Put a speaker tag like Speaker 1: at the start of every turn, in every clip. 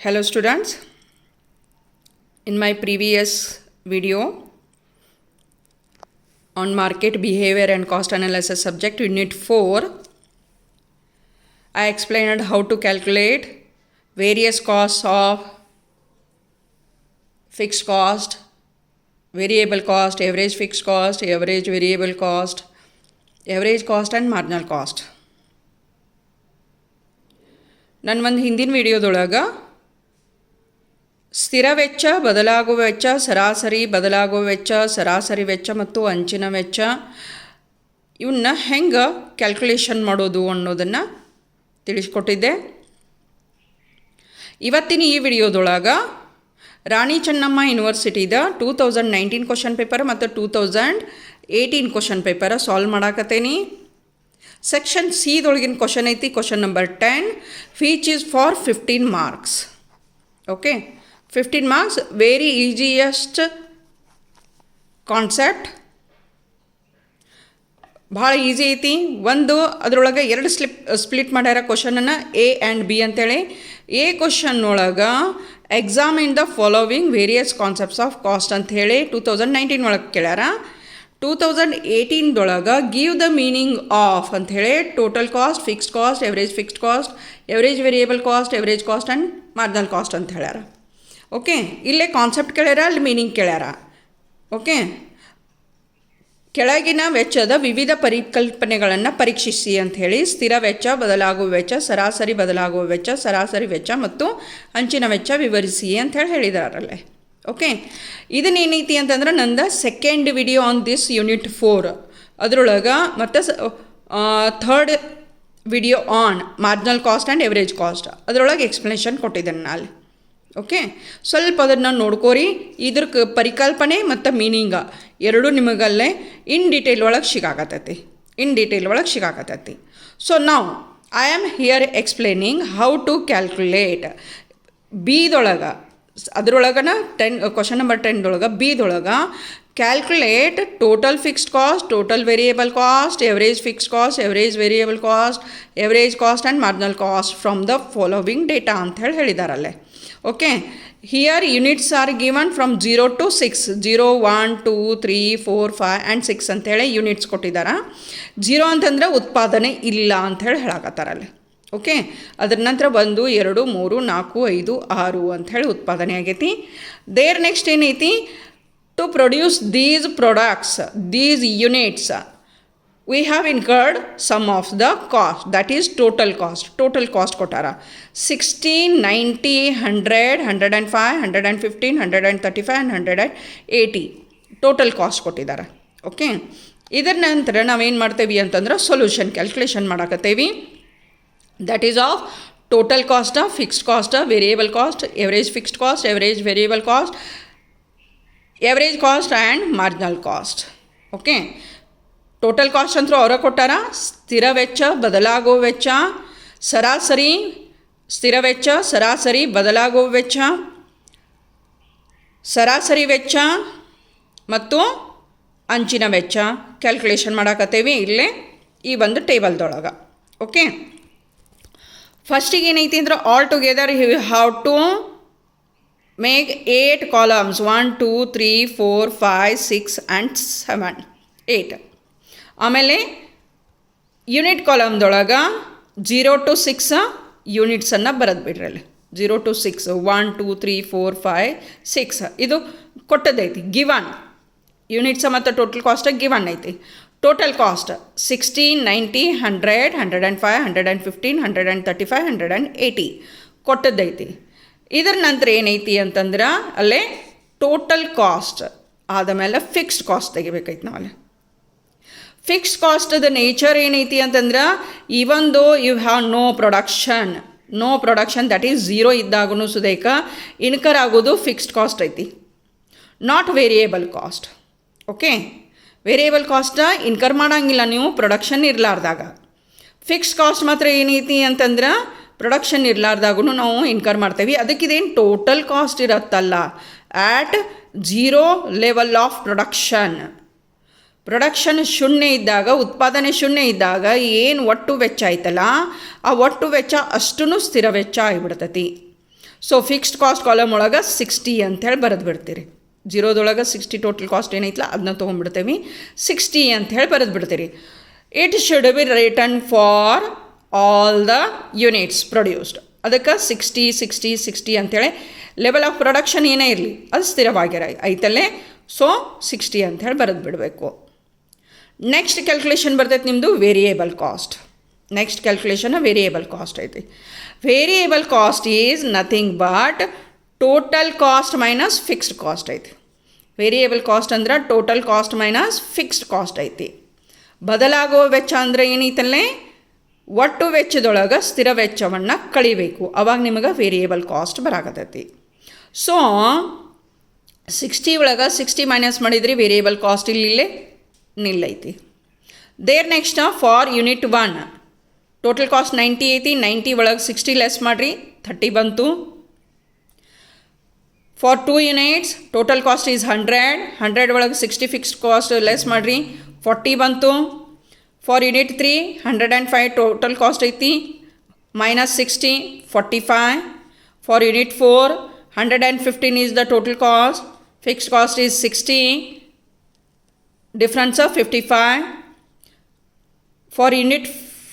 Speaker 1: Hello students, in my previous video on market behavior and cost analysis subject unit 4, I explained how to calculate various costs of fixed cost, variable cost, average fixed cost, average variable cost, average cost and marginal cost. ನನ್ನ ಒಂದು ಹಿಂದಿನ ವಿಡಿಯೋದೊಳಗೆ ಸ್ಥಿರ ವೆಚ್ಚ, ಬದಲಾಗುವ ವೆಚ್ಚ, ಸರಾಸರಿ ಬದಲಾಗುವ ವೆಚ್ಚ, ಸರಾಸರಿ ವೆಚ್ಚ ಮತ್ತು ಅಂಚಿನ ವೆಚ್ಚ ಇವನ್ನ ಹೆಂಗೆ ಕ್ಯಾಲ್ಕುಲೇಷನ್ ಮಾಡೋದು ಅನ್ನೋದನ್ನು ತಿಳಿಸ್ಕೊಟ್ಟಿದ್ದೆ. ಇವತ್ತಿನ ಈ ವಿಡಿಯೋದೊಳಗೆ ರಾಣಿ ಚೆನ್ನಮ್ಮ ಯೂನಿವರ್ಸಿಟಿದ 2019 ಕ್ವಶನ್ ಪೇಪರ್ ಮತ್ತು 2018 ಕ್ವಶನ್ ಪೇಪರ್ ಸಾಲ್ವ್ ಮಾಡಾಕತ್ತೇನಿ. ಸೆಕ್ಷನ್ ಸಿ ದೊಳಗಿನ ಕ್ವಶನ್ ಐತಿ, question number 10, which is for 15 marks. Okay, 15 marks, very easiest concept, ಭಾಳ ಈಸಿ ಐತಿ. ಒಂದು ಅದರೊಳಗೆ ಎರಡು ಸ್ಪ್ಲಿಟ್ ಮಾಡ್ಯಾರ ಕ್ವಶನನ್ನು, ಎ ಆ್ಯಂಡ್ ಬಿ ಅಂತೇಳಿ. ಎ ಕ್ವಶನ್ ಒಳಗೆ examine the following various concepts of cost ಅಂಥೇಳಿ 2019 ಒಳಗೆ ಕೇಳ್ಯಾರ. 2018 ಗಿವ್ ದ ಮೀನಿಂಗ್ ಆಫ್ ಅಂಥೇಳಿ total cost, fixed cost, average fixed cost, average variable cost, average cost and marginal cost ಅಂತ ಹೇಳ್ಯಾರ. Okay, ಇಲ್ಲೇ concept ಕೇಳ್ಯಾರ, ಅಲ್ಲಿ ಮೀನಿಂಗ್ ಕೇಳ್ಯಾರ. ಓಕೆ, ಕೆಳಗಿನ ವೆಚ್ಚದ ವಿವಿಧ ಪರಿಕಲ್ಪನೆಗಳನ್ನು ಪರೀಕ್ಷಿಸಿ ಅಂಥೇಳಿ ಸ್ಥಿರ ವೆಚ್ಚ, ಬದಲಾಗುವ ವೆಚ್ಚ, ಸರಾಸರಿ ಬದಲಾಗುವ ವೆಚ್ಚ, ಸರಾಸರಿ ವೆಚ್ಚ ಮತ್ತು ಅಂಚಿನ ವೆಚ್ಚ ವಿವರಿಸಿ ಅಂಥೇಳಿ ಹೇಳಿದಾರಲ್ಲೇ. ಓಕೆ, ಇದನ್ನೇನೈತಿ ಅಂತಂದ್ರೆ ನಂದು second video on this unit 4 ಅದರೊಳಗೆ ಮತ್ತು third video on marginal cost and average cost ಅದರೊಳಗೆ ಎಕ್ಸ್ಪ್ಲನೇಷನ್ ಕೊಟ್ಟಿದ್ದೇನೆ ನಾನು. ಓಕೆ, ಸ್ವಲ್ಪ ಅದನ್ನು ನೋಡ್ಕೋರಿ. ಇದ್ರ ಪರಿಕಲ್ಪನೆ ಮತ್ತು ಮೀನಿಂಗ ಎರಡೂ ನಿಮಗಲ್ಲೇ ಇನ್ ಡೀಟೇಲ್ ಒಳಗೆ ಸಿಗಾಕತ್ತೈತಿ. ಸೊ ನಾವು I am here explaining how to calculate ಬಿದೊಳಗೆ, ಅದರೊಳಗನ ಕ್ವಶನ್ ನಂಬರ್ 10 ಬಿದೊಳಗೆ calculate total fixed cost, total variable cost, average fixed cost, average variable cost, average cost and marginal cost from the following data ಅಂಥೇಳಿ ಹೇಳಿದಾರಲ್ಲೇ. Okay, here units are given from 0 to 6, 0, 1, 2, 3, 4, 5 and 6 ಅಂಥೇಳಿ units ಕೊಟ್ಟಿದ್ದಾರೆ. 0 ಅಂತಂದರೆ ಉತ್ಪಾದನೆ ಇಲ್ಲ ಅಂಥೇಳಿ ಹೇಳಕತ್ತಾರಲ್ಲಿ. Okay, ಅದರ ನಂತರ 1, 2, 3, 4, 5, 6 ಅಂಥೇಳಿ ಉತ್ಪಾದನೆ ಆಗೈತಿ. ದೇರ್ ನೆಕ್ಸ್ಟ್ ಏನೈತಿ, to produce these products, these units we have incurred some of the cost, that is total cost ಕೊಟ್ಟಾರ. 60, 90, 100, 105, 115, 135 and 180 ಟೋಟಲ್ ಕಾಸ್ಟ್ ಕೊಟ್ಟಿದ್ದಾರೆ. ಓಕೆ, ಇದರ ನಂತರ ನಾವೇನು ಮಾಡ್ತೇವೆ ಅಂತಂದ್ರೆ ಸೊಲ್ಯೂಷನ್ ಕ್ಯಾಲ್ಕುಲೇಷನ್ ಮಾಡಾಕತ್ತೇವಿ. That is of total cost, fixed cost, variable cost, average fixed cost, average variable cost, average cost and marginal cost. Okay, total cost ಅಂತೂ ಅವರ ಕೊಟ್ಟಾರ. ಸ್ಥಿರ ವೆಚ್ಚ, ಬದಲಾಗುವ ವೆಚ್ಚ, ಸರಾಸರಿ ಸ್ಥಿರ ವೆಚ್ಚ, ಸರಾಸರಿ ಬದಲಾಗುವ ವೆಚ್ಚ, ಸರಾಸರಿ ವೆಚ್ಚ ಮತ್ತು ಅಂಚಿನ ವೆಚ್ಚ ಕ್ಯಾಲ್ಕುಲೇಷನ್ ಮಾಡಾಕತ್ತೇವಿ ಇಲ್ಲೇ ಈ ಒಂದು ಟೇಬಲ್ದೊಳಗೆ. ಓಕೆ, ಫಸ್ಟಿಗೆ ಏನೈತಿ ಅಂದ್ರೆ all together you have to make 8 columns, 1, 2, 3, 4, 5, 6 and 7, 8. ಆಮೇಲೆ ಯೂನಿಟ್ ಕಾಲಮ್ದೊಳಗೆ 0 to 6 ಯೂನಿಟ್ಸನ್ನು ಬರೆದು ಬಿಡ್ರಿ. ಅಲ್ಲಿ 0 to 6, 1, 2, 3, 4, 5, 6 ಇದು ಕೊಟ್ಟದೈತಿ. ಗಿವನ್ ಯೂನಿಟ್ಸ ಮತ್ತು ಟೋಟಲ್ ಕಾಸ್ಟ್ ಗಿವನ್ ಐತಿ. ಟೋಟಲ್ ಕಾಸ್ಟ್ 60, 90, 100, 105, 115, 135, 180 ಕೊಟ್ಟದ್ದೈತಿ. ಇದರ ನಂತರ ಏನೈತಿ ಅಂತಂದ್ರೆ ಅಲ್ಲೇ ಟೋಟಲ್ ಕಾಸ್ಟ್ ಆದಮೇಲೆ ಫಿಕ್ಸ್ಡ್ ಕಾಸ್ಟ್ ತೆಗಿಬೇಕೈತಿ ನಾವಲ್ಲಿ. ಫಿಕ್ಸ್ಡ್ ಕಾಸ್ಟದ ನೇಚರ್ ಏನೈತಿ ಅಂತಂದ್ರೆ, even though you have no production that is 0 ಇದ್ದಾಗೂ ಸುದೇಕ ಇನ್ಕರ್ ಆಗೋದು ಫಿಕ್ಸ್ಡ್ ಕಾಸ್ಟ್ ಐತಿ, not variable cost. Okay, variable cost incur ಮಾಡೋಂಗಿಲ್ಲ ನೀವು ಪ್ರೊಡಕ್ಷನ್ ಇರಲಾರ್ದಾಗ. ಫಿಕ್ಸ್ಡ್ ಕಾಸ್ಟ್ ಮಾತ್ರ ಏನೈತಿ ಅಂತಂದ್ರೆ ಪ್ರೊಡಕ್ಷನ್ ಇರಲಾರ್ದಾಗೂ ನಾವು ಇನ್ಕರ್ ಮಾಡ್ತೇವೆ. ಅದಕ್ಕಿದೇನು ಟೋಟಲ್ ಕಾಸ್ಟ್ ಇರತ್ತಲ್ಲ, ಆ್ಯಟ್ 0 ಲೆವೆಲ್ ಆಫ್ ಪ್ರೊಡಕ್ಷನ್ ಶೂನ್ಯ ಇದ್ದಾಗ, ಉತ್ಪಾದನೆ ಶೂನ್ಯ ಇದ್ದಾಗ ಏನು ಒಟ್ಟು ವೆಚ್ಚ ಐತಲ್ಲ, ಆ ಒಟ್ಟು ವೆಚ್ಚ ಅಷ್ಟೂ ಸ್ಥಿರ ವೆಚ್ಚ ಆಗಿಬಿಡ್ತೈತಿ. ಸೊ ಫಿಕ್ಸ್ಡ್ ಕಾಸ್ಟ್ ಕಾಲಮ್ ಒಳಗೆ 60 ಅಂಥೇಳಿ ಬರೆದು ಬಿಡ್ತೀರಿ. ಜೀರೋದೊಳಗೆ 60 ಟೋಟಲ್ ಕಾಸ್ಟ್ ಏನೈತಲ್ಲ ಅದನ್ನ ತೊಗೊಂಡ್ಬಿಡ್ತೀವಿ. 60 ಅಂಥೇಳಿ ಬರೆದು ಬಿಡ್ತೀರಿ. It should be written for all the units produced. ಅದಕ್ಕೆ 60 ಅಂಥೇಳಿ ಲೆವೆಲ್ ಆಫ್ ಪ್ರೊಡಕ್ಷನ್ ಏನೇ ಇರಲಿ ಅದು ಸ್ಥಿರವಾಗಿರ ಐತಲ್ಲೇ. ಸೊ 60 ಅಂಥೇಳಿ ಬರೆದು ಬಿಡಬೇಕು. ನೆಕ್ಸ್ಟ್ ಕ್ಯಾಲ್ಕುಲೇಷನ್ ಬರ್ತೈತೆ ನಿಮ್ಮದು variable cost. Next calculation variable cost ಐತಿ. Variable cost is nothing but total cost minus fixed cost ಐತಿ. ವೇರಿಯೇಬಲ್ ಕಾಸ್ಟ್ ಅಂದ್ರೆ total cost minus fixed cost ಐತಿ. ಬದಲಾಗುವ ವೆಚ್ಚ ಅಂದರೆ ಏನೈತಲ್ಲೇ, ಒಟ್ಟು ವೆಚ್ಚದೊಳಗೆ ಸ್ಥಿರ ವೆಚ್ಚವನ್ನು ಕಳಿಬೇಕು. ಅವಾಗ ನಿಮಗೆ ವೇರಿಯೇಬಲ್ ಕಾಸ್ಟ್ ಬರಾಕತ್ತೈತಿ. ಸೊ 60 ಒಳಗೆ 60 ಮೈನಸ್ ಮಾಡಿದ್ರಿ ವೇರಿಯೇಬಲ್ ಕಾಸ್ಟ್ ಇಲ್ಲೇ ನಿಲ್ಲೈತಿ. There next for unit 1 total cost 90 ಐತಿ. 90 ಒಳಗೆ 60 ಲೆಸ್ ಮಾಡಿರಿ 30 ಬಂತು. For 2 units total cost is 100. 100 ಒಳಗೆ 60 ಫಿಕ್ಸ್ಡ್ ಕಾಸ್ಟ್ ಲೆಸ್ ಮಾಡಿರಿ 40 ಬಂತು. ಫಾರ್ ಯೂನಿಟ್ 3 105 ಟೋಟಲ್ ಕಾಸ್ಟ್ ಐತಿ minus 60 45. For unit 4 115 is the total cost. Fixed cost is 60. Difference 55. For unit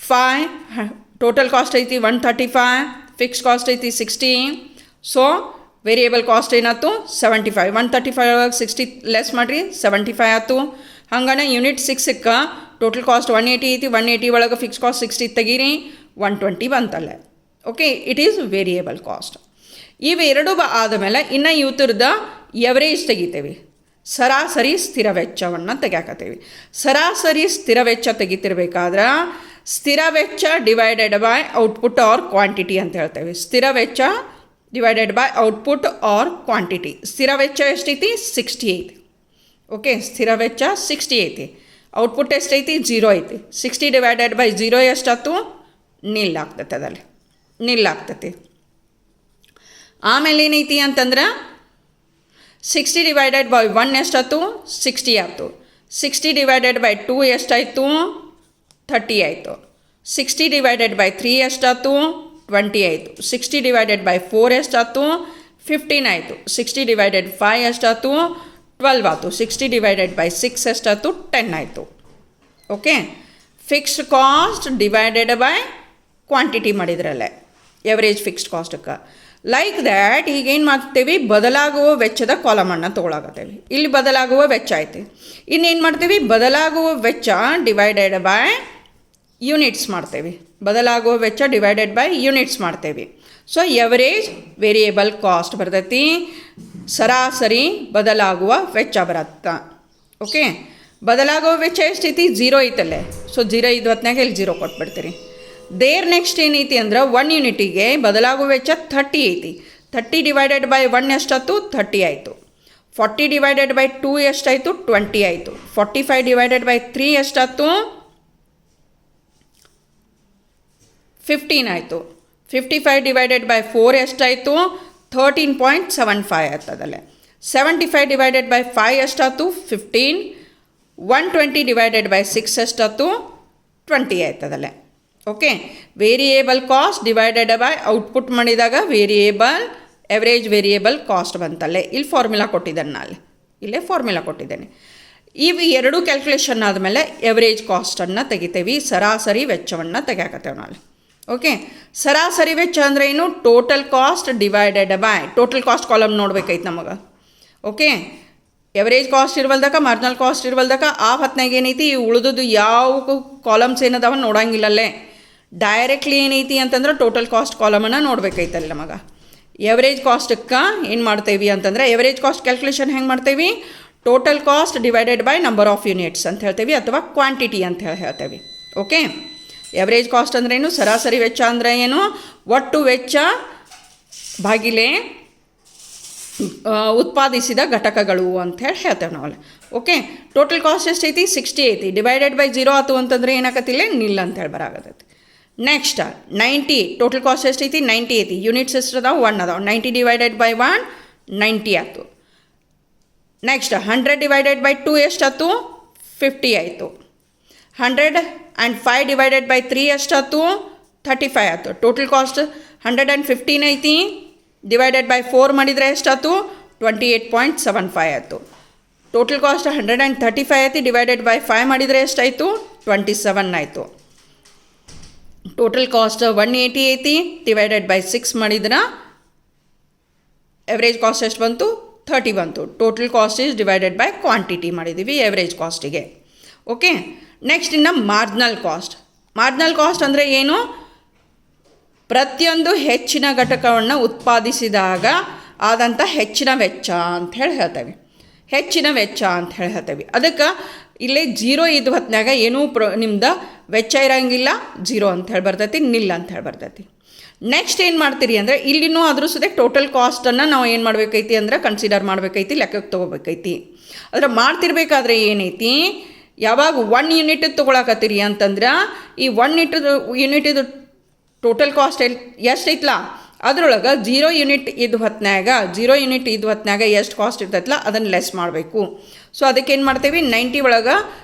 Speaker 1: 5 total cost ಐತಿ 135. Fixed cost ಐತಿ 60. ಸೊ ವೇರಿಯೇಬಲ್ ಕಾಸ್ಟ್ ಏನಾಯ್ತು 75. 135 ಒಳಗೆ 60 less ಮಾಡಿರಿ 75 ಆಯ್ತು. ಹಂಗನ ಯೂನಿಟ್ 6ಕ್ಕೆ ಟೋಟಲ್ ಕಾಸ್ಟ್ 180 ಐತಿ. 180 ಒಳಗೆ ಫಿಕ್ಸ್ ಕಾಸ್ಟ್ 60 ತೆಗೀರಿ 120 ಬಂತಲ್ಲ. Okay, it is variable cost. ಇವೆರಡು ಆದಮೇಲೆ ಇನ್ನು ಇವತ್ತರದ ಎವರೇಜ್ ತೆಗಿತೇವೆ. ಸರಾಸರಿ ಸ್ಥಿರ ವೆಚ್ಚವನ್ನು ತೆಗ್ಯಾಕತ್ತೀವಿ. ಸರಾಸರಿ ಸ್ಥಿರ ವೆಚ್ಚ ತೆಗಿತಿರ್ಬೇಕಾದ್ರೆ ಸ್ಥಿರ ವೆಚ್ಚ divided by output R quantity ಅಂತ ಹೇಳ್ತೇವೆ. ಸ್ಥಿರ ವೆಚ್ಚ divided by output R quantity. ಸ್ಥಿರ ವೆಚ್ಚ ಎಷ್ಟೈತಿ 60 ಐತಿ. ಓಕೆ, ಸ್ಥಿರ ವೆಚ್ಚ 60 ಐತಿ. ಔಟ್ಪುಟ್ ಎಷ್ಟೈತಿ 0 ಐತಿ. 60 ಡಿವೈಡೆಡ್ ಬೈ 0 ಎಷ್ಟಾಯ್ತು ನಿಲ್ಲಾಗ್ತೈತೆ. ಅದಲ್ಲಿ ನಿಲ್ಲಾಗ್ತೈತಿ. ಆಮೇಲೆ ಏನೈತಿ ಅಂತಂದ್ರೆ 60 ಡಿವೈಡೆಡ್ ಬೈ 1 ಎಷ್ಟಾಯ್ತು 60 ಆಯಿತು. 60 ಡಿವೈಡೆಡ್ ಬೈ 2 ಎಷ್ಟಾಯಿತು 30 ಆಯಿತು. 60 ಡಿವೈಡೆಡ್ ಬೈ 3 ಎಷ್ಟಾಯ್ತು 20 ಆಯಿತು. 60 ಡಿವೈಡೆಡ್ ಬೈ 4 ಎಷ್ಟಾಯ್ತು 15 ಆಯಿತು. 60 ಡಿವೈಡೆಡ್ 5 ಎಷ್ಟಾಯ್ತು 12 ಆಯಿತು. 60 ಡಿವೈಡೆಡ್ ಬೈ 6 ಎಷ್ಟಾಯ್ತು 10 ಆಯಿತು. Okay, fixed cost divided by quantity ಮಾಡಿದ್ರಲ್ಲೇ ಎವರೇಜ್ ಫಿಕ್ಸ್ಡ್ ಕಾಸ್ಟಕ್ಕೆ. ಲೈಕ್ ದ್ಯಾಟ್ ಈಗೇನು ಮಾಡ್ತೀವಿ, ಬದಲಾಗುವ ವೆಚ್ಚದ ಕಾಲಮನ್ನು ತೊಗೊಳಕತ್ತೇವೆ. ಇಲ್ಲಿ ಬದಲಾಗುವ ವೆಚ್ಚ ಐತಿ. ಇನ್ನೇನು ಮಾಡ್ತೀವಿ, ಬದಲಾಗುವ ವೆಚ್ಚ ಡಿವೈಡೆಡ್ ಬೈ ಯೂನಿಟ್ಸ್ ಮಾಡ್ತೇವೆ. ಬದಲಾಗುವ ವೆಚ್ಚ ಡಿವೈಡೆಡ್ ಬೈ ಯೂನಿಟ್ಸ್ ಮಾಡ್ತೇವೆ. ಸೊ ಎವರೇಜ್ ವೇರಿಯೇಬಲ್ ಕಾಸ್ಟ್ ಬರ್ತೈತಿ. ಸರಾಸರಿ ಬದಲಾಗುವ ವೆಚ್ಚ ಬರತ್ತಾ. ಓಕೆ, ಬದಲಾಗುವ ವೆಚ್ಚ ಎಷ್ಟೈತಿ 0 ಐತಲ್ಲೇ. ಸೊ 0 ಇದ್ದು ಹೊತ್ನಾಗ ಇಲ್ಲಿ 0 ಕೊಟ್ಬಿಡ್ತೀರಿ. ದೇರ್ ನೆಕ್ಸ್ಟ್ ಏನೈತಿ ಅಂದ್ರೆ 1 ಯೂನಿಟಿಗೆ ಬದಲಾಗುವ ವೆಚ್ಚ 30 ಐತಿ. 30 ಡಿವೈಡೆಡ್ ಬೈ 1 ಎಷ್ಟಾಯ್ತು 30 ಆಯಿತು. 40 ಡಿವೈಡೆಡ್ ಬೈ 2 ಎಷ್ಟಾಯಿತು 20 ಆಯಿತು. 45 ಡಿವೈಡೆಡ್ ಬೈ 3 ಎಷ್ಟಾಯ್ತು 15 ಆಯಿತು. 55 ಡಿವೈಡೆಡ್ ಬೈ 4 ಎಷ್ಟಾಯಿತು 13.75 ಆಗ್ತದಲ್ಲೇ. 75 ಡಿವೈಡೆಡ್ ಬೈ 5 ಎಷ್ಟಾಯ್ತು 15. 120 ಡಿವೈಡೆಡ್ ಬೈ 6 ಎಷ್ಟಾಯ್ತು 20 ಆಯ್ತದಲ್ಲೇ. Okay, variable cost divided by output ಮಾಡಿದಾಗ ವೇರಿಯೇಬಲ್ ಎವರೇಜ್ ವೇರಿಯೇಬಲ್ ಕಾಸ್ಟ್ ಬಂತಲ್ಲೇ. ಇಲ್ಲಿ ಫಾರ್ಮುಲಾ ಕೊಟ್ಟಿದ್ದೇನೆ ನಾನು, ಇಲ್ಲೇ ಫಾರ್ಮುಲಾ ಕೊಟ್ಟಿದ್ದೇನೆ. ಇವು ಎರಡೂ ಕ್ಯಾಲ್ಕುಲೇಷನ್ ಆದಮೇಲೆ ಎವರೇಜ್ ಕಾಸ್ಟನ್ನು ತೆಗಿತೇವೆ. ಸರಾಸರಿ ವೆಚ್ಚವನ್ನು ತೆಗ್ಯಾಕತ್ತೇವೆ ನಾವು. ಓಕೆ, ಸರಾಸರಿ ವೆಚ್ಚ ಅಂದರೆ ಏನು, total cost divided by total cost column ನೋಡ್ಬೇಕೈತೆ ನಮಗೆ. ಓಕೆ, ಎವರೇಜ್ ಕಾಸ್ಟ್ ಇರುವಲ್ದಕ ಮಾರ್ಜಿನಲ್ ಕಾಸ್ಟ್ ಇರುವಲ್ದಕ ಆ ಹೊತ್ನಾಗ ಏನೈತಿ ಉಳಿದದ್ದು ಯಾವ ಕಾಲಮ್ಸ್ ಏನದಾವ ನೋಡಂಗಿಲ್ಲಲ್ಲೇ. ಡೈರೆಕ್ಟ್ಲಿ ಏನೈತಿ ಅಂತಂದ್ರೆ ಟೋಟಲ್ ಕಾಸ್ಟ್ ಕಾಲಮನ್ನು ನೋಡ್ಬೇಕೈತಲ್ಲ ನಮಗೆ. ಎವರೇಜ್ ಕಾಸ್ಟಕ್ಕೆ ಏನು ಮಾಡ್ತೇವೆ ಅಂತಂದ್ರೆ ಎವರೇಜ್ ಕಾಸ್ಟ್ ಕ್ಯಾಲ್ಕುಲೇಷನ್ ಹೆಂಗೆ ಮಾಡ್ತೇವೆ, total cost divided by number of units ಅಂತ ಹೇಳ್ತೇವೆ ಅಥವಾ ಕ್ವಾಂಟಿಟಿ ಅಂತ ಹೇಳ್ತೇವೆ. ಓಕೆ, ಎವರೇಜ್ ಕಾಸ್ಟ್ ಅಂದ್ರೆ ಏನು, ಸರಾಸರಿ ವೆಚ್ಚ ಅಂದರೆ ಏನು, ಒಟ್ಟು ವೆಚ್ಚ ಭಾಗಿಲೆ ಉತ್ಪಾದಿಸಿದ ಘಟಕಗಳು ಅಂತ ಹೇಳ್ತೇವೆ ನಾವು. ಓಕೆ, ಟೋಟಲ್ ಕಾಸ್ಟ್ ಎಷ್ಟೈತಿ 60 ಐತಿ. ಡಿವೈಡೆಡ್ ಬೈ 0 ಆಯ್ತು ಅಂತಂದರೆ ಏನಾಗತ್ತಿಲ್ಲ ನಿಲ್ ಅಂತೇಳಿ ಬರಾಗತ್ತೈತಿ. ನೆಕ್ಸ್ಟ್ 90 ಟೋಟಲ್ ಕಾಸ್ಟ್ ಎಷ್ಟೈತಿ 90 ಐತಿ. ಯೂನಿಟ್ಸ್ ಎಷ್ಟು ಅದಾವೆ 1 ಅದಾವೆ. 90 ಡಿವೈಡೆಡ್ ಬೈ 1 90 ಆಯಿತು. ನೆಕ್ಸ್ಟ್ 100 ಡಿವೈಡೆಡ್ ಬೈ 2 ಎಷ್ಟಾಯ್ತು 50 ಆಯಿತು. 105 ಡಿವೈಡೆಡ್ ಬೈ 3 ಎಷ್ಟಾಯ್ತು 35 ಆಯಿತು. ಟೋಟಲ್ ಕಾಸ್ಟ್ 115 ಐತಿ. ಡಿವೈಡೆಡ್ ಬೈ 4 ಮಾಡಿದರೆ ಎಷ್ಟಾಯ್ತು 28.75 ಆಯಿತು. ಟೋಟಲ್ ಕಾಸ್ಟ್ 135 ಐತಿ, ಡಿವೈಡೆಡ್ ಬೈ 5 ಮಾಡಿದರೆ ಎಷ್ಟಾಯಿತು 27 ಆಯಿತು. ಟೋಟಲ್ ಕಾಸ್ಟ್ 180 ಐತಿ, ಡಿವೈಡೆಡ್ ಬೈ 6 ಮಾಡಿದ್ರೆ ಎವ್ರೇಜ್ ಕಾಸ್ಟ್ ಎಷ್ಟು ಬಂತು 30 ಬಂತು. Total cost is divided by quantity ಮಾಡಿದ್ದೀವಿ ಎವ್ರೇಜ್ ಕಾಸ್ಟಿಗೆ. ಓಕೆ, ನೆಕ್ಸ್ಟ್ ಇನ್ನು ಮಾರ್ಜಿನಲ್ ಕಾಸ್ಟ್. ಮಾರ್ಜಿನಲ್ ಕಾಸ್ಟ್ ಅಂದರೆ ಏನು? ಪ್ರತಿಯೊಂದು ಹೆಚ್ಚಿನ ಘಟಕವನ್ನು ಉತ್ಪಾದಿಸಿದಾಗ ಆದಂಥ ಹೆಚ್ಚಿನ ವೆಚ್ಚ ಅಂಥೇಳಿ ಹೇಳ್ತೇವೆ. ಹೆಚ್ಚಿನ ವೆಚ್ಚ ಅಂತ ಹೇಳ್ತೇವೆ. ಅದಕ್ಕೆ ಇಲ್ಲೇ 0 ಇದ್ದ ಹೊತ್ನಾಗ ಏನೂ ನಿಮ್ದು ವೆಚ್ಚ ಇರೋಂಗಿಲ್ಲ, 0 ಅಂತ ಹೇಳಿ ಬರ್ತೈತಿ, ನಿಲ್ ಅಂತ ಹೇಳಿ ಬರ್ತೈತಿ. ನೆಕ್ಸ್ಟ್ ಏನು ಮಾಡ್ತೀರಿ ಅಂದರೆ ಇಲ್ಲಿನೂ ಅದ್ರ ಸುದೇ ಟೋಟಲ್ ಕಾಸ್ಟನ್ನು ನಾವು ಏನು ಮಾಡಬೇಕೈತಿ ಅಂದ್ರೆ ಕನ್ಸಿಡರ್ ಮಾಡಬೇಕೈತಿ, ಲೆಕ್ಕಕ್ಕೆ ತೊಗೋಬೇಕೈತಿ. ಅದರ ಮಾಡ್ತಿರ್ಬೇಕಾದ್ರೆ ಏನೈತಿ, ಯಾವಾಗ 1 ಯೂನಿಟ್ ತೊಗೊಳಕತ್ತೀರಿ ಅಂತಂದ್ರೆ ಈ 1 ಯೂನಿಟಿದು ಟೋಟಲ್ ಕಾಸ್ಟ್ ಎಷ್ಟೈತಲ್ಲ ಅದ್ರೊಳಗೆ 0 ಯೂನಿಟ್ ಇದ್ದ ಹೊತ್ನಾಗ ಎಷ್ಟು ಕಾಸ್ಟ್ ಇರ್ತೈತಲ್ಲ ಅದನ್ನು ಲೆಸ್ ಮಾಡಬೇಕು. ಸೊ ಅದಕ್ಕೆ ಏನು ಮಾಡ್ತೇವೆ 90 ಒಳಗೆ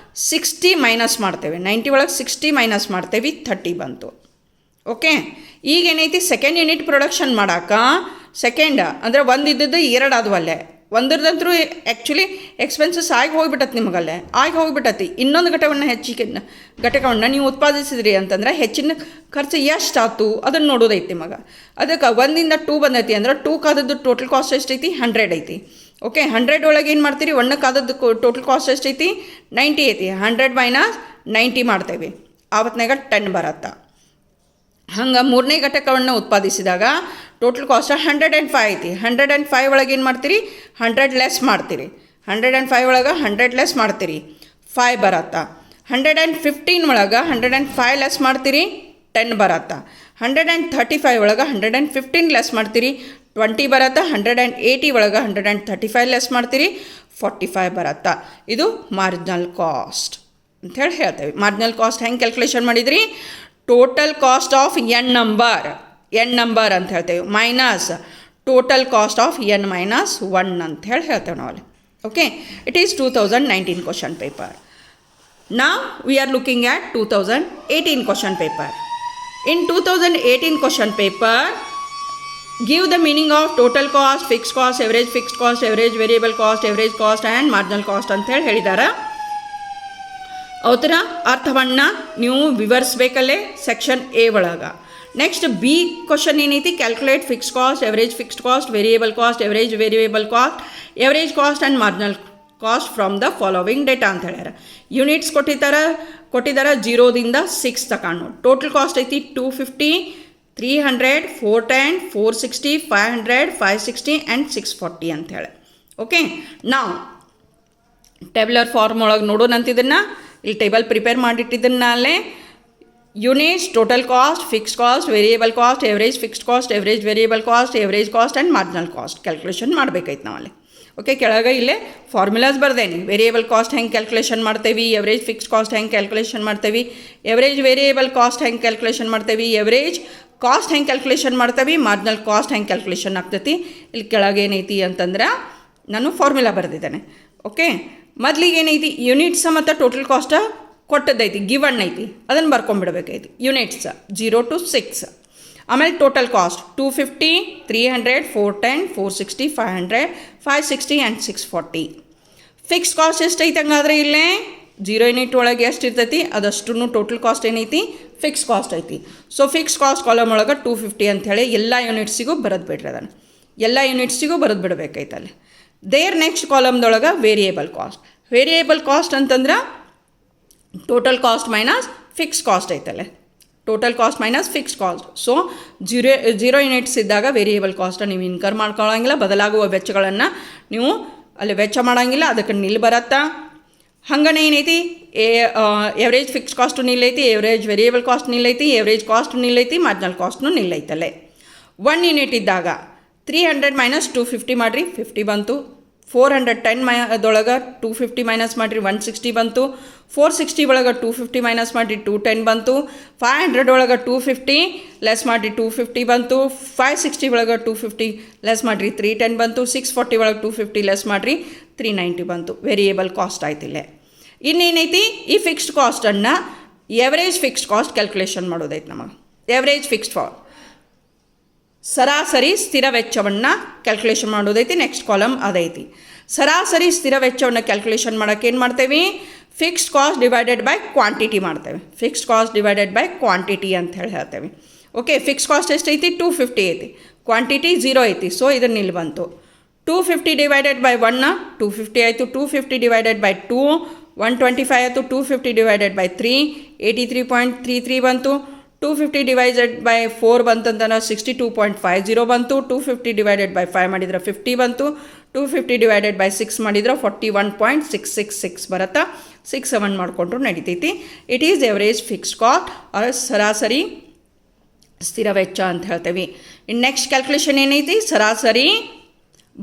Speaker 1: 60 ಮೈನಸ್ ಮಾಡ್ತೇವೆ. 90 ಒಳಗೆ 60 ಮೈನಸ್ ಮಾಡ್ತೇವೆ, 30 ಬಂತು. ಓಕೆ, ಈಗ ಏನೈತಿ ಸೆಕೆಂಡ್ ಯೂನಿಟ್ ಪ್ರೊಡಕ್ಷನ್ ಮಾಡೋಕೆ ಸೆಕೆಂಡ್ ಅಂದರೆ 1 ಇದ್ದದ್ದು 2 ಆದವಲ್ಲೇ, ಒಂದ್ರದಂತರೂ ಆ್ಯಕ್ಚುಲಿ ಎಕ್ಸ್ಪೆನ್ಸಸ್ ಆಗಿ ಹೋಗಿಬಿಟ್ಟತಿ, ನಿಮಗಲ್ಲೇ ಆಗಿ ಹೋಗಿಬಿಟ್ಟತಿ. ಇನ್ನೊಂದು ಘಟಕವನ್ನು ನೀವು ಉತ್ಪಾದಿಸಿದ್ರಿ ಅಂತಂದ್ರೆ ಹೆಚ್ಚಿನ ಖರ್ಚು ಎಷ್ಟಾಯ್ತು ಅದನ್ನು ನೋಡೋದೈತಿ ನಿಮಗೆ. ಅದಕ್ಕೆ 1 ಇಂದ 2 ಬಂದೈತಿ ಅಂದ್ರೆ 2 ಕಾದದ್ದು ಟೋಟಲ್ ಕಾಸ್ಟ್ ಎಷ್ಟೈತಿ 100 ಐತಿ. ಓಕೆ, 100 ಒಳಗೆ ಏನು ಮಾಡ್ತೀರಿ 1 ಕಾದದ್ದು ಟೋಟಲ್ ಕಾಸ್ಟ್ ಎಷ್ಟೈತಿ 90 ಐತಿ. 100 ಮೈನಸ್ 90 ಮಾಡ್ತೇವೆ, ಆವತ್ನಾಗ 10 ಬರತ್ತಾ. ಹಂಗೆ ಮೂರನೇ ಘಟಕವನ್ನು ಉತ್ಪಾದಿಸಿದಾಗ ಟೋಟಲ್ ಕಾಸ್ಟ್ 105 ಐತಿ. 105 ಒಳಗೆ ಏನು ಮಾಡ್ತೀರಿ 100 ಲೆಸ್ ಮಾಡ್ತೀರಿ. 105 ಒಳಗೆ 100 ಲೆಸ್ ಮಾಡ್ತೀರಿ, 5 ಬರತ್ತಾ. 115 ಒಳಗೆ 105 ಲೆಸ್ ಮಾಡ್ತೀರಿ, 10 ಬರತ್ತಾ. 135 ಒಳಗೆ 115 ಲೆಸ್ ಮಾಡ್ತೀರಿ, 20 ಬರತ್ತಾ. 180 ಒಳಗೆ 135 ಲೆಸ್ ಮಾಡ್ತೀರಿ, 45 ಬರತ್ತಾ. ಇದು ಮಾರ್ಜಿನಲ್ ಕಾಸ್ಟ್ ಅಂಥೇಳಿ ಹೇಳ್ತೇವೆ. ಮಾರ್ಜಿನಲ್ ಕಾಸ್ಟ್ ಹೆಂಗೆ ಕ್ಯಾಲ್ಕುಲೇಷನ್ ಮಾಡಿದ್ರಿ, total cost of N number ಅಂತ ಹೇಳ್ತೇವೆ minus total cost of n minus 1 ಅಂತ ಹೇಳ್ತೇವೆ ನಾವಲ್ಲಿ. Okay, it is 2019 question paper. Now we are looking at 2018 question paper. In 2018 question paper, give the meaning of total cost, fixed cost, average fixed cost, average variable cost, average cost and marginal cost ಅಂತ ಹೇಳಿದ್ದಾರೆ. ಅವತರ ಅರ್ಥವನ್ನು ನೀವು ವಿವರಿಸಬೇಕಲ್ಲೇ section A ಒಳಗೆ. Next B question ಏನೈತಿ, calculate fix cost, average fixed cost, variable cost, average variable cost, average cost and marginal cost from the following data ಅಂತ ಹೇಳ್ಯಾರ. Units ಕೊಟ್ಟಿದ್ದಾರೆ 0ದಿಂದ 6 ತಗೊಂಡು. ಟೋಟಲ್ ಕಾಸ್ಟ್ ಐತಿ 250, 300, 410, 460, 500, 560 ಆ್ಯಂಡ್ 640 ಅಂಥೇಳಿ. ಓಕೆ, ನಾವು ಟೇಬಲರ್ ಫಾರ್ಮ್ ಒಳಗೆ ನೋಡೋಣಂತಿದ್ದನ್ನು ಇಲ್ಲಿ ಟೇಬಲ್ ಪ್ರಿಪೇರ್ ಮಾಡಿಟ್ಟಿದ್ದನ್ನಲ್ಲೇ units, total cost, fixed cost, variable cost, average fixed cost, average variable cost, average cost and marginal cost calculation ಮಾಡಬೇಕಾಯ್ತು ನಾವಲ್ಲಿ. ಓಕೆ, ಕೆಳಗೆ ಇಲ್ಲೇ ಫಾರ್ಮುಲಾಸ್ ಬರ್ದೇನೆ. ವೇರಿಯೇಬಲ್ ಕಾಸ್ಟ್ ಹೆಂಗೆ ಕ್ಯಾಲ್ಕುಲೇಷನ್ ಮಾಡ್ತೇವೆ, ಎವರೇಜ್ ಫಿಕ್ಸ್ಡ್ ಕಾಸ್ಟ್ ಹೆಂಗೆ ಕ್ಯಾಲ್ಕುಲೇಷನ್ ಮಾಡ್ತೇವೆ, ಎವರೇಜ್ ವೇರಿಯೇಬಲ್ ಕಾಸ್ಟ್ ಹೆಂಗೆ ಕ್ಯಾಲ್ಕುಲೇಷನ್ ಮಾಡ್ತೇವೆ, ಎವರೇಜ್ ಕಾಸ್ಟ್ ಹೆಂಗೆ ಕ್ಯಾಲ್ಕುಲೇಷನ್ ಮಾಡ್ತೇವೆ, ಮಾರ್ಜಿನಲ್ ಕಾಸ್ಟ್ ಹೆಂಗೆ ಕ್ಯಾಲ್ಕುಲೇಷನ್ ಆಗ್ತೈತಿ. ಇಲ್ಲಿ ಕೆಳಗೆ ಏನೈತಿ ಅಂತಂದ್ರೆ ನಾನು ಫಾರ್ಮುಲಾ ಬರೆದಿದ್ದೇನೆ. ಓಕೆ, ಮೊದಲಿಗೆ ಏನೈತಿ ಯೂನಿಟ್ಸ್ ಮತ್ತು ಟೋಟಲ್ ಕಾಸ್ಟ್ ಕೊಟ್ಟದ್ದೈತಿ, ಗಿವನ್ ಐತಿ, ಅದನ್ನು ಬರ್ಕೊಂಡ್ಬಿಡ್ಬೇಕೈತಿ. Units 0 to 6. ಆಮೇಲೆ total cost 250, 300, 410, 460, 500, 560 and 640. Fixed cost ಎಷ್ಟೈತೆ ಹಂಗಾದ್ರೆ ಇಲ್ಲೇ 0 ಯೂನಿಟ್ ಒಳಗೆ ಎಷ್ಟು ಇರ್ತೈತಿ ಅದಷ್ಟು ಟೋಟಲ್ ಕಾಸ್ಟ್ ಏನೈತಿ ಫಿಕ್ಸ್ ಕಾಸ್ಟ್ ಐತಿ. ಸೊ ಫಿಕ್ಸ್ ಕಾಸ್ಟ್ ಕಾಲಮ್ ಒಳಗೆ 250 ಅಂಥೇಳಿ ಎಲ್ಲ ಯೂನಿಟ್ಸಿಗೂ ಬರೆದು ಬಿಡ್ರಿ, ಅದನ್ನು ಎಲ್ಲ ಯೂನಿಟ್ಸಿಗೂ ಬರೆದು ಬಿಡಬೇಕೈತಲ್ಲಿ. ದೇರ್ ನೆಕ್ಸ್ಟ್ ಕಾಲಮ್ದೊಳಗೆ ವೇರಿಯೇಬಲ್ ಕಾಸ್ಟ್ ಅಂತಂದ್ರೆ total cost minus fix cost ಐತಲ್ಲೇ, total cost minus fix cost. So 0 units ಇದ್ದಾಗ ವೇರಿಯೇಬಲ್ ಕಾಸ್ಟನ್ನು ನೀವು ಇನ್ಕರ್ ಮಾಡ್ಕೊಳ್ಳೋಂಗಿಲ್ಲ, ಬದಲಾಗುವ ವೆಚ್ಚಗಳನ್ನು ನೀವು ಅಲ್ಲಿ ವೆಚ್ಚ ಮಾಡೋಂಗಿಲ್ಲ, ಅದಕ್ಕೆ ನಿಲ್ ಬರತ್ತಾ. ಹಂಗನೇ ಏನೈತಿ ಎವರೇಜ್ ಫಿಕ್ಸ್ ಕಾಸ್ಟು ನಿಲ್ಲೈತಿ, ಎವರೇಜ್ ವೇರಿಯೇಬಲ್ ಕಾಸ್ಟ್ ನಿಲ್ಲೈತಿ, ಎವರೇಜ್ ಕಾಸ್ಟ್ ನಿಲ್ಲೈತಿ, ಮಾರ್ಜಿನಲ್ ಕಾಸ್ಟ್ನು ನಿಲ್ಲೈತಲ್ಲೇ. 1 ಯೂನಿಟ್ ಇದ್ದಾಗ 300 ಮೈನಸ್ 250 ಮಾಡಿರಿ 50 ಬಂತು. 410 ಅದೊಳಗೆ 250 ಮೈನಸ್ ಮಾಡಿರಿ 160 ಬಂತು. 460 ಒಳಗೆ 250 ಮೈನಸ್ ಮಾಡಿರಿ 210 ಬಂತು. 500 ಒಳಗೆ 250 ಲೆಸ್ ಮಾಡಿರಿ 250 ಬಂತು. 560 ಒಳಗೆ 250 ಲೆಸ್ ಮಾಡಿರಿ 310 ಬಂತು. 640 ಒಳಗೆ 250 ಲೆಸ್ ಮಾಡಿರಿ 390 ಬಂತು. ವೇರಿಯೇಬಲ್ ಕಾಸ್ಟ್ ಆಯ್ತಿಲ್ಲ. ಇನ್ನೇನೈತಿ ಈ ಫಿಕ್ಸ್ಡ್ ಕಾಸ್ಟನ್ನು ಎವರೇಜ್ ಫಿಕ್ಸ್ಡ್ ಕಾಸ್ಟ್ ಕ್ಯಾಲ್ಕುಲೇಷನ್ ಮಾಡೋದೈತೆ ನಮಗೆ. ಎವರೇಜ್ ಫಿಕ್ಸ್ಡ್ ಸರಾಸರಿ ಸ್ಥಿರ ವೆಚ್ಚವನ್ನು ಕ್ಯಾಲ್ಕುಲೇಷನ್ ಮಾಡೋದೈತಿ. ನೆಕ್ಸ್ಟ್ ಕಾಲಮ್ ಅದೈತಿ. ಸರಾಸರಿ ಸ್ಥಿರ ವೆಚ್ಚವನ್ನು ಕ್ಯಾಲ್ಕುಲೇಷನ್ ಮಾಡೋಕ್ಕೆ ಏನು ಮಾಡ್ತೇವೆ? Fixed cost divided by quantity ಮಾಡ್ತೇವೆ. Fixed cost divided by quantity ಅಂತ ಹೇಳ್ತೇವೆ. ಓಕೆ, ಫಿಕ್ಸ್ ಕಾಸ್ಟ್ ಎಷ್ಟೈತಿ? 250 ಐತಿ. ಕ್ವಾಂಟಿಟಿ 0 ಐತಿ. ಸೊ ಇದನ್ನು ಇಲ್ಲಿ ಬಂತು. 250 ಡಿವೈಡೆಡ್ ಬೈ 1 250 ಆಯಿತು. 250 ಡಿವೈಡೆಡ್ ಬೈ 2 125 ಆಯಿತು. 250 ಡಿವೈಡೆಡ್ ಬೈ 3 83.33 ಬಂತು. 250 ಡಿವೈಡೆಡ್ ಬೈ 4 ಬಂತಂತಂದ್ರೆ 62.50 ಬಂತು. 250 ಡಿವೈಡೆಡ್ ಬೈ 5 ಮಾಡಿದ್ರೆ 50 ಬಂತು. 250 ಡಿವೈಡೆಡ್ ಬೈ 6 ಮಾಡಿದ್ರೆ 41.666 ಬರುತ್ತಾ. 67 ಮಾಡಿಕೊಂಡ್ರು ನಡಿತೈತಿ. It is average fixed cost or ಸರಾಸರಿ ಸ್ಥಿರ ವೆಚ್ಚ ಅಂತ ಹೇಳ್ತೇವೆ. ಇನ್ನು ನೆಕ್ಸ್ಟ್ ಕ್ಯಾಲ್ಕುಲೇಷನ್ ಏನೈತಿ? ಸರಾಸರಿ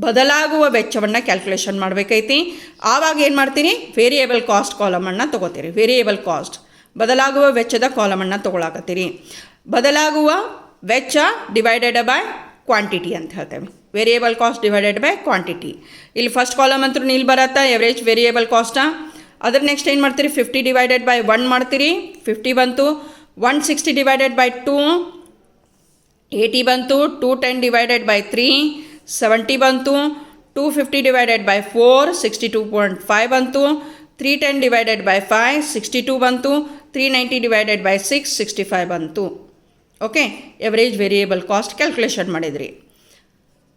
Speaker 1: ಬದಲಾಗುವ ವೆಚ್ಚವನ್ನು ಕ್ಯಾಲ್ಕುಲೇಷನ್ ಮಾಡಬೇಕೈತಿ. ಆವಾಗ ಏನು ಮಾಡ್ತೀನಿ? ವೇರಿಯೇಬಲ್ ಕಾಸ್ಟ್ ಕಾಲಮನ್ನು ತೊಗೋತೀರಿ. ವೇರಿಯೇಬಲ್ ಕಾಸ್ಟ್ ಬದಲಾಗುವ ವೆಚ್ಚದ ಕಾಲಮನ್ನು ತೊಗೊಳಕತ್ತೀರಿ. ಬದಲಾಗುವ ವೆಚ್ಚ ಡಿವೈಡೆಡ್ ಬೈ ಕ್ವಾಂಟಿಟಿ ಅಂತ ಹೇಳ್ತೇವೆ. Variable cost divided by quantity. ಇಲ್ಲಿ ಫಸ್ಟ್ ಕಾಲಮ್ ಅಂತೂ ನೀಲ್ ಬರತ್ತಾ ಎವರೇಜ್ ವೇರಿಯೇಬಲ್ ಕಾಸ್ಟಾ. ಅದ್ರ ನೆಕ್ಸ್ಟ್ ಏನು ಮಾಡ್ತೀರಿ? 50 ಡಿವೈಡೆಡ್ ಬೈ 1 ಮಾಡ್ತೀರಿ. 50 ಬಂತು. 160 ಡಿವೈಡೆಡ್ ಬೈ 2 80 ಬಂತು. 210 ಡಿವೈಡೆಡ್ ಬೈ 3 70 ಬಂತು. 250 ಡಿವೈಡೆಡ್ ಬೈ 4 62.5 ಬಂತು. 310 ಡಿವೈಡೆಡ್ ಬೈ 5 62 ಬಂತು. 390 ಡಿವೈಡೆಡ್ ಬೈ 6 65 ಬಂತು. Okay, average variable cost calculation ಮಾಡಿದ್ರಿ.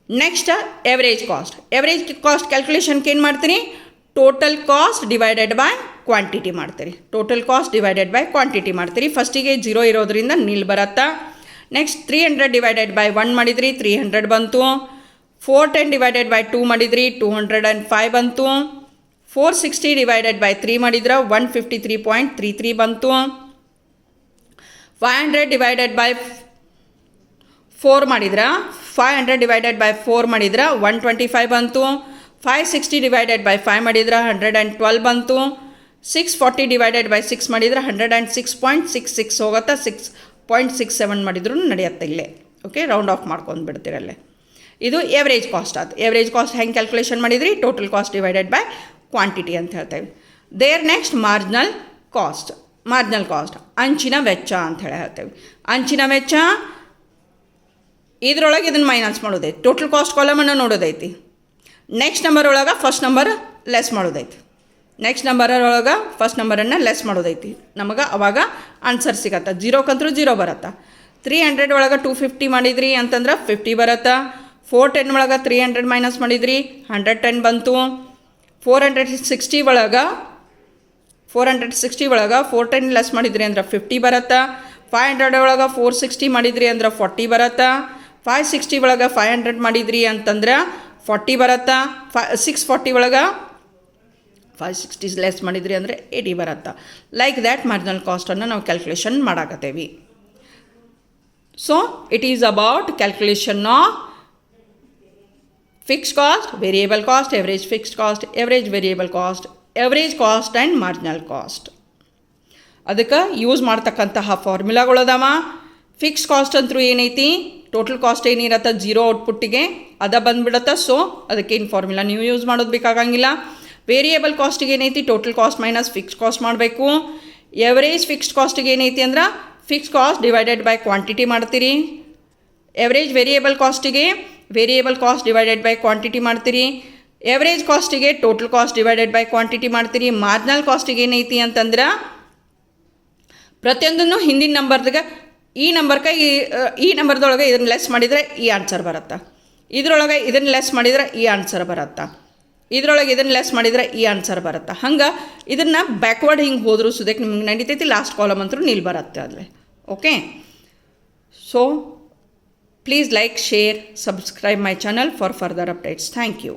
Speaker 1: Next average cost. Average cost ಕ್ಯಾಲ್ಕುಲೇಷನ್ಗೆ ಏನು ಮಾಡ್ತೀರಿ? Total cost divided by quantity ಮಾಡ್ತೀರಿ. Total cost divided by quantity ಮಾಡ್ತೀರಿ. ಫಸ್ಟಿಗೆ 0 ಇರೋದ್ರಿಂದ ನಿಲ್ ಬರತ್ತಾ. ನೆಕ್ಸ್ಟ್ 300 ಡಿವೈಡೆಡ್ ಬೈ 1 ಮಾಡಿದ್ರಿ 300 ಬಂತು. 410 ಡಿವೈಡೆಡ್ ಬೈ 2 ಮಾಡಿದ್ರಿ 205 ಬಂತು. 460 ಡಿವೈಡೆಡ್ ಬೈ 3 ಮಾಡಿದ್ರೆ 153.33 ಬಂತು. 500 ಡಿವೈಡೆಡ್ ಬೈ 4 ಮಾಡಿದ್ರೆ 500 ಡಿವೈಡೆಡ್ ಬೈ 4 ಮಾಡಿದ್ರೆ 125 ಬಂತು. 560 ಡಿವೈಡೆಡ್ ಬೈ 5 ಮಾಡಿದ್ರೆ 112 ಬಂತು. 640 ಡಿವೈಡೆಡ್ ಬೈ 6 ಮಾಡಿದ್ರೆ 106.66 ಹೋಗುತ್ತಾ. 6.67 ಮಾಡಿದ್ರು ನಡೆಯುತ್ತೆ ಇಲ್ಲೇ. ಓಕೆ, ರೌಂಡ್ ಆಫ್ ಮಾಡ್ಕೊಂಡು ಬಿಡ್ತೀರಲ್ಲೇ. ಇದು ಎವರೇಜ್ ಕಾಸ್ಟ್ ಆಯ್ತು. ಎವರೇಜ್ ಕಾಸ್ಟ್ ಹೆಂಗೆ ಕ್ಯಾಲ್ಕುಲೇಷನ್ ಮಾಡಿದ್ರಿ? Total cost divided by quantity ಅಂತ ಹೇಳ್ತೇವೆ. There next marginal cost. Marginal cost ಅಂಚಿನ ವೆಚ್ಚ ಅಂತ ಹೇಳ್ತೇವೆ. ಅಂಚಿನ ವೆಚ್ಚ ಇದರೊಳಗೆ ಇದನ್ನು ಮೈನಸ್ ಮಾಡೋದೈತಿ. ಟೋಟಲ್ ಕಾಸ್ಟ್ ಕಾಲಮನ್ನು ನೋಡೋದೈತಿ. ನೆಕ್ಸ್ಟ್ ನಂಬರ್ ಒಳಗೆ ಫಸ್ಟ್ ನಂಬರ್ ಲೆಸ್ ಮಾಡೋದೈತಿ. ನೆಕ್ಸ್ಟ್ ನಂಬರೊಳಗೆ ಫಸ್ಟ್ ನಂಬರನ್ನು ಲೆಸ್ ಮಾಡೋದೈತಿ. ನಮಗೆ ಅವಾಗ ಆನ್ಸರ್ ಸಿಗತ್ತೆ. 0 0 ಬರತ್ತಾ. 300 ಒಳಗೆ 250 ಮಾಡಿದ್ರಿ ಅಂತಂದ್ರೆ 50 ಬರತ್ತಾ. 410 ಒಳಗೆ 300 ಮೈನಸ್ ಮಾಡಿದ್ರಿ 110 ಬಂತು. 460 ಒಳಗೆ 410 ಲೆಸ್ ಮಾಡಿದ್ರಿ ಅಂದ್ರೆ 50 ಬರತ್ತಾ. 500 ಒಳಗೆ 460 ಮಾಡಿದ್ರಿ ಅಂದ್ರೆ 40 ಬರತ್ತಾ. 560 ಒಳಗೆ 500 ಮಾಡಿದ್ರಿ ಅಂತಂದ್ರೆ 40 ಬರತ್ತಾ. 640 ಒಳಗೆ 560 ಲೆಸ್ ಮಾಡಿದ್ರಿ ಅಂದರೆ 80 ಬರತ್ತಾ. ಲೈಕ್ ದ್ಯಾಟ್ ಮಾರ್ಜಿನಲ್ ಕಾಸ್ಟನ್ನು ನಾವು ಕ್ಯಾಲ್ಕುಲೇಷನ್ ಮಾಡಾಕತ್ತೇವಿ. So it is about calculation of fixed cost, variable cost, average fixed cost, average variable cost, average cost and marginal cost. ಅದಕ್ಕೆ ಯೂಸ್ ಮಾಡ್ತಕ್ಕಂತಹ ಫಾರ್ಮುಲಾಗಳದಾವ. ಫಿಕ್ಸ್ಡ್ ಕಾಸ್ಟ್ ಅಂತೂ ಏನೈತಿ? ಟೋಟಲ್ ಕಾಸ್ಟ್ ಏನಿರತ್ತೆ 0 ಔಟ್ಪುಟ್ಟಿಗೆ ಅದ ಬಂದುಬಿಡತ್ತೆ. ಸೊ ಅದಕ್ಕೇನು ಫಾರ್ಮುಲಾ ನೀವು ಯೂಸ್ ಮಾಡೋದು ಬೇಕಾಗಂಗಿಲ್ಲ. ವೇರಿಯೇಬಲ್ ಕಾಸ್ಟಿಗೆ ಏನೈತಿ? Total cost minus fixed cost ಮಾಡಬೇಕು. ಎವರೇಜ್ ಫಿಕ್ಸ್ಡ್ ಕಾಸ್ಟಿಗೆ ಏನೈತಿ ಅಂದ್ರೆ fixed cost divided by quantity ಮಾಡ್ತೀರಿ. ಎವರೇಜ್ ವೇರಿಯೇಬಲ್ ಕಾಸ್ಟಿಗೆ variable cost divided by quantity ಮಾಡ್ತೀರಿ. ಎವರೇಜ್ ಕಾಸ್ಟಿಗೆ total cost divided by quantity ಮಾಡ್ತೀರಿ. ಮಾರ್ಜಿನಲ್ ಕಾಸ್ಟಿಗೆ ಏನೈತಿ ಅಂತಂದ್ರೆ ಪ್ರತಿಯೊಂದನ್ನು ಹಿಂದಿನ ನಂಬರ್ದಾಗ ಈ ನಂಬರ್ದೊಳಗೆ ಇದನ್ನು ಲೆಸ್ ಮಾಡಿದರೆ ಈ ಆನ್ಸರ್ ಬರುತ್ತಾ. ಇದರೊಳಗೆ ಇದನ್ನು ಲೆಸ್ ಮಾಡಿದರೆ ಈ ಆನ್ಸರ್ ಬರುತ್ತಾ. ಇದರೊಳಗೆ ಇದನ್ನು ಲೆಸ್ ಮಾಡಿದರೆ ಈ ಆನ್ಸರ್ ಬರುತ್ತಾ. ಹಂಗೆ ಇದನ್ನು ಬ್ಯಾಕ್ವರ್ಡ್ ಹಿಂಗೆ ಹೋದರೂ ಸುದಕ್ಕೆ ನಿಮ್ಗೆ ನಡೀತೈತಿ. ಲಾಸ್ಟ್ ಕಾಲಮ್ ಅಂತೂ ನಿಲ್ ಬರುತ್ತೆ ಅಲ್ಲೇ. Okay, so please like, share, subscribe my channel for further updates. Thank you.